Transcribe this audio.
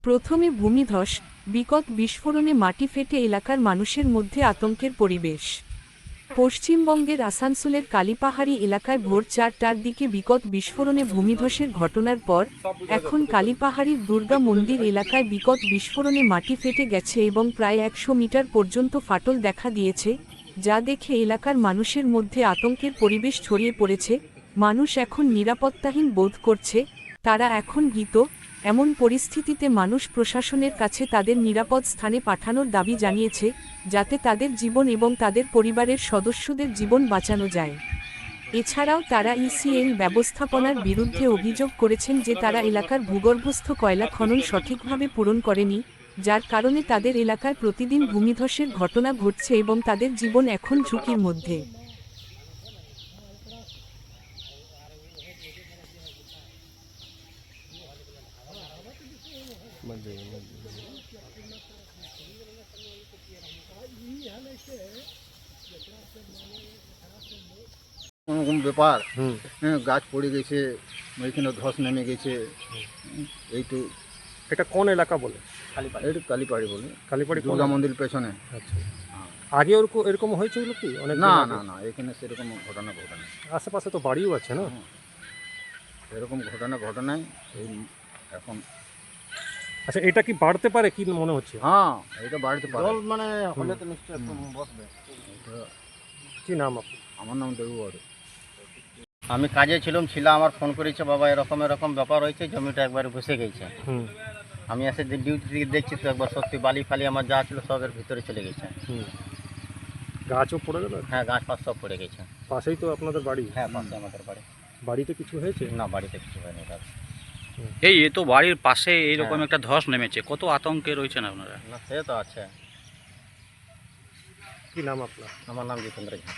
প্রথমে ভূমিধস, বিকট বিস্ফোরণে মাটি ফেটে এলাকার মানুষের মধ্যে আতঙ্কের পরিবেশ। পশ্চিমবঙ্গের আসানসোলের কালীপাহাড়ি এলাকায় ভোর ৪টার দিকে বিকট বিস্ফোরণে ভূমিধসের ঘটনার পর এখন কালীপাহাড়ির দুর্গা মন্দির এলাকায় বিকট বিস্ফোরণে মাটি ফেটে গেছে এবং প্রায় ১০০ মিটার পর্যন্ত ফাটল দেখা দিয়েছে, যা দেখে এলাকার মানুষের মধ্যে আতঙ্কের পরিবেশ ছড়িয়ে পড়েছে। মানুষ এখন নিরাপত্তাহীন বোধ করছে, তারা এখন ভীত। এমন পরিস্থিতিতে মানুষ প্রশাসনের কাছে তাদের নিরাপদ স্থানে পাঠানোর দাবি জানিয়েছে, যাতে তাদের জীবন এবং তাদের পরিবারের সদস্যদের জীবন বাঁচানো যায়। এছাড়াও তারা ইসিএল ব্যবস্থাপনার বিরুদ্ধে অভিযোগ করেছেন যে তারা এলাকার ভূগর্ভস্থ কয়লা খনন সঠিকভাবে পূরণ করেনি, যার কারণে তাদের এলাকায় প্রতিদিন ভূমিধসের ঘটনা ঘটছে এবং তাদের জীবন এখন ঝুঁকির মধ্যে। কোন ব্যাপার। হ্যাঁ, গাছ পড়ে গেছে, ওইখানে ধস নেমে গেছে। এই তো এটা কোন এলাকা বলে? এই তো কালীপাড়ি বলে, কালীপাড়ি কোন দুর্গা মন্দির পেছনে। আচ্ছা, আগে এরকম হয়েছিল কি অনেক না দিন আগে? না না, এখানে সেরকম ঘটনা ঘটনা আশেপাশে তো বাড়িও আছে না? এরকম ঘটনা ঘটনায় এই এখন। আচ্ছা, এটা কি বাড়তে পারে কি মনে হচ্ছে? হ্যাঁ, এটা বাড়িতে পারে। জল মানে হলে তো নিশ্চয়ই একটু বসবে। কি নাম আপনার? আমার নাম দেবু বড়। আমি কাজে ছিলাম, আমার ফোন করেছে, বাবা এরকম এরকম ব্যাপার হয়েছে, জমিটা একবার বসে গেছে। হুম আমি এসে ডিউটি থেকে দেখছি তো একবার সত্যি বালি ফালি আমার যা ছিল সবের ভিতরে চলে গেছে। হুম গাছও পড়ে গেল? হ্যাঁ, গাছ ফাছ সব পড়ে গেছে। পাশেই তো আপনাদের বাড়ি? হ্যাঁ, পাশে আমাদের বাড়ি। বাড়িতে কিছু হয়েছে? না, বাড়িতে কিছু হয়নি। এটা এ তো বাড়ির পাশে এইরকম একটা ধস নেমেছে, কত আতঙ্কে রয়েছেন আপনারা? না, সে তো আছে। কি নাম আপনার? আমার নাম জিতেন্দ্র ঝা।